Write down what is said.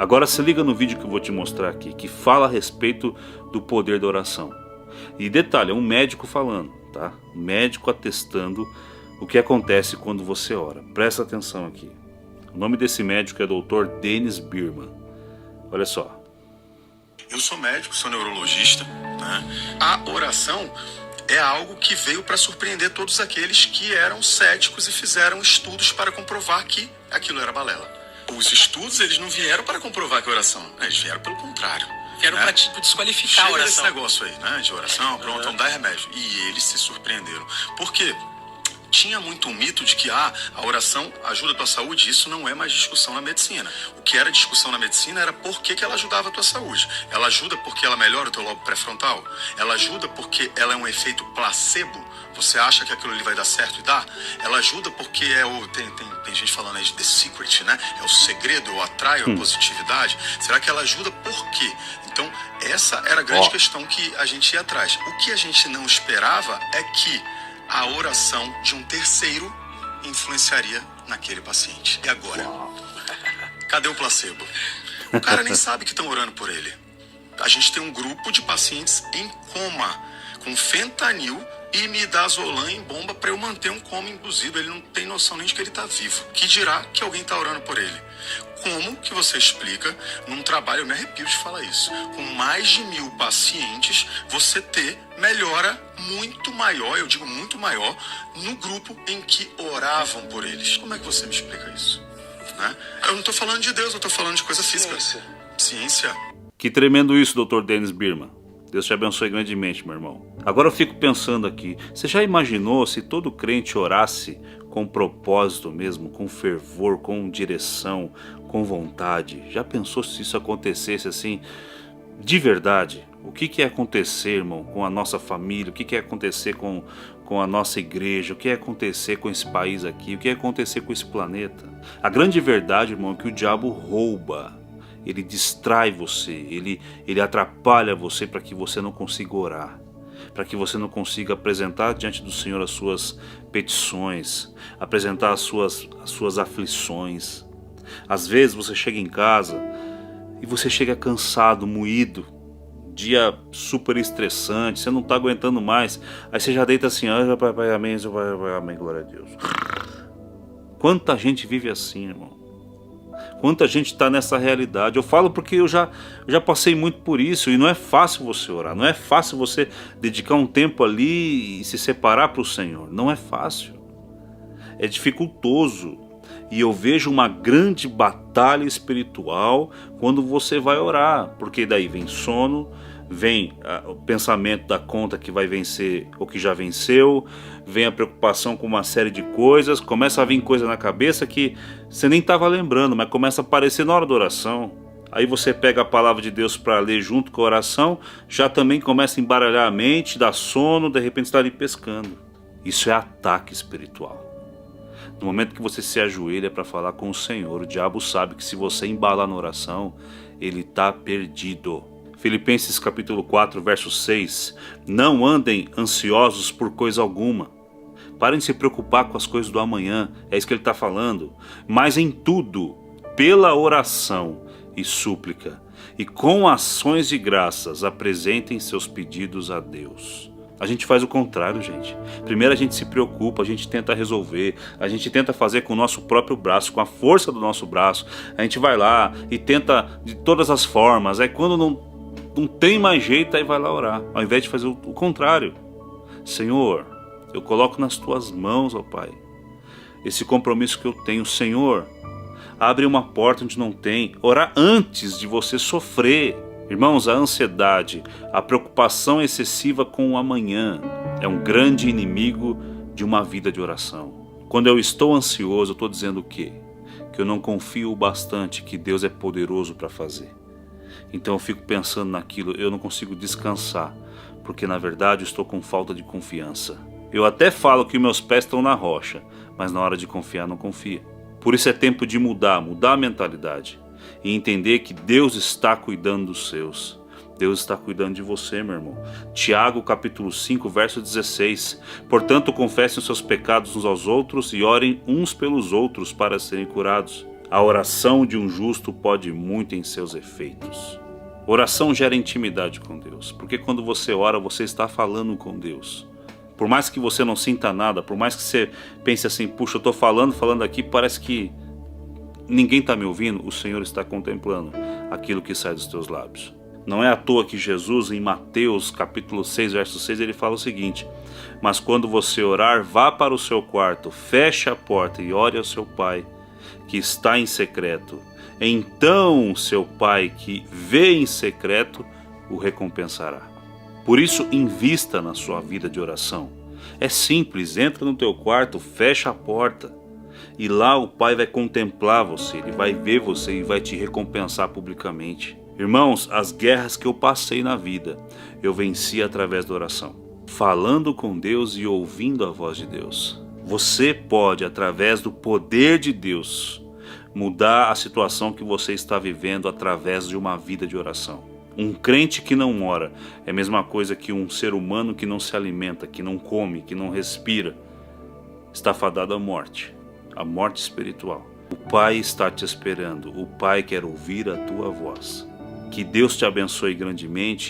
Agora se liga no vídeo que eu vou te mostrar aqui, que fala a respeito do poder da oração. E detalhe, é um médico falando, tá? Um médico atestando o que acontece quando você ora. Presta atenção aqui. O nome desse médico é Dr. Dennis Bierman. Olha só. Eu sou médico, sou neurologista, né? A oração é algo que veio para surpreender todos aqueles que eram céticos e fizeram estudos para comprovar que aquilo era balela. Os estudos, eles não vieram para comprovar que é oração, eles vieram pelo contrário. Vieram para desqualificar a oração. Chega desse negócio aí, né, de oração, pronto, vamos dar remédio. E eles se surpreenderam. Por quê? Tinha muito um mito de que a oração ajuda a tua saúde, isso não é mais discussão na medicina. O que era discussão na medicina era por que ela ajudava a tua saúde. Ela ajuda porque ela melhora o teu lobo pré-frontal. Ela ajuda porque ela é um efeito placebo. Você acha que aquilo ali vai dar certo e dá? Ela ajuda porque tem gente falando aí de The Secret, né? É o segredo, eu atraio a positividade. Será que ela ajuda por quê? Então, essa era a grande questão que a gente ia atrás. O que a gente não esperava é que a oração de um terceiro influenciaria naquele paciente. E agora? Cadê o placebo? O cara nem sabe que estão orando por ele. A gente tem um grupo de pacientes em coma, com fentanil e midazolam em bomba para eu manter um coma induzido. Ele não tem noção nem de que ele está vivo. Que dirá que alguém está orando por ele? Como que você explica, num trabalho, eu me arrepio de falar isso, com mais de 1000 pacientes, você ter melhora muito maior, eu digo muito maior, no grupo em que oravam por eles? Como é que você me explica isso? Né? Eu não estou falando de Deus, eu estou falando de coisa física. Ciência. Que tremendo isso, Dr. Dennis Bierman. Deus te abençoe grandemente, meu irmão. Agora eu fico pensando aqui, você já imaginou se todo crente orasse com propósito mesmo, com fervor, com direção, com vontade? Já pensou se isso acontecesse assim, de verdade? O que ia acontecer, irmão, com a nossa família? O que ia acontecer com a nossa igreja? O que ia acontecer com esse país aqui? O que ia acontecer com esse planeta? A grande verdade, irmão, é que o diabo rouba. Ele distrai você, ele atrapalha você para que você não consiga orar, para que você não consiga apresentar diante do Senhor as suas petições, apresentar as suas aflições. Às vezes você chega em casa e você chega cansado, moído, dia super estressante, você não está aguentando mais, aí você já deita assim, pai, amém, amém, glória a Deus. Quanta gente vive assim, irmão. Quanta gente está nessa realidade. Eu falo porque eu já passei muito por isso. E não é fácil você orar. Não é fácil você dedicar um tempo ali e se separar para o Senhor. Não é fácil. É dificultoso. E eu vejo uma grande batalha espiritual quando você vai orar. Porque daí vem sono, vem o pensamento da conta que vai vencer ou que já venceu, vem a preocupação com uma série de coisas, começa a vir coisa na cabeça que você nem estava lembrando, mas começa a aparecer na hora da oração. Aí você pega a palavra de Deus para ler junto com a oração, já também começa a embaralhar a mente, dá sono, de repente está ali pescando. Isso é ataque espiritual. No momento que você se ajoelha para falar com o Senhor, o diabo sabe que se você embalar na oração, ele está perdido. Filipenses capítulo 4, verso 6. Não andem ansiosos por coisa alguma. Parem de se preocupar com as coisas do amanhã. É isso que ele está falando. Mas em tudo, pela oração e súplica, e com ações de graças, apresentem seus pedidos a Deus. A gente faz o contrário, gente. Primeiro a gente se preocupa, a gente tenta resolver, a gente tenta fazer com o nosso próprio braço, com a força do nosso braço. A gente vai lá e tenta de todas as formas. Aí quando não tem mais jeito, aí vai lá orar, ao invés de fazer o contrário. Senhor, eu coloco nas tuas mãos, ó Pai, esse compromisso que eu tenho. Senhor, abre uma porta onde não tem. Orar antes de você sofrer. Irmãos, a ansiedade, a preocupação excessiva com o amanhã é um grande inimigo de uma vida de oração. Quando eu estou ansioso, eu estou dizendo o quê? Que eu não confio o bastante que Deus é poderoso para fazer. Então eu fico pensando naquilo, eu não consigo descansar, porque na verdade eu estou com falta de confiança. Eu até falo que meus pés estão na rocha, mas na hora de confiar não confia. Por isso é tempo de mudar a mentalidade e entender que Deus está cuidando dos seus. Deus está cuidando de você, meu irmão. Tiago capítulo 5, verso 16. Portanto, confessem os seus pecados uns aos outros e orem uns pelos outros para serem curados. A oração de um justo pode muito em seus efeitos. Oração gera intimidade com Deus, porque quando você ora, você está falando com Deus. Por mais que você não sinta nada, por mais que você pense assim, puxa, eu estou falando aqui, parece que ninguém está me ouvindo, o Senhor está contemplando aquilo que sai dos teus lábios. Não é à toa que Jesus, em Mateus capítulo 6, verso 6, ele fala o seguinte: mas quando você orar, vá para o seu quarto, feche a porta e ore ao seu Pai, que está em secreto. Então seu Pai, que vê em secreto, o recompensará. Por isso, invista na sua vida de oração. É simples, entra no teu quarto, fecha a porta. E lá o Pai vai contemplar você, Ele vai ver você e vai te recompensar publicamente. Irmãos, as guerras que eu passei na vida, eu venci através da oração. Falando com Deus e ouvindo a voz de Deus. Você pode, através do poder de Deus, mudar a situação que você está vivendo através de uma vida de oração. Um crente que não ora é a mesma coisa que um ser humano que não se alimenta, que não come, que não respira. Está fadado à morte espiritual. O Pai está te esperando, o Pai quer ouvir a tua voz. Que Deus te abençoe grandemente.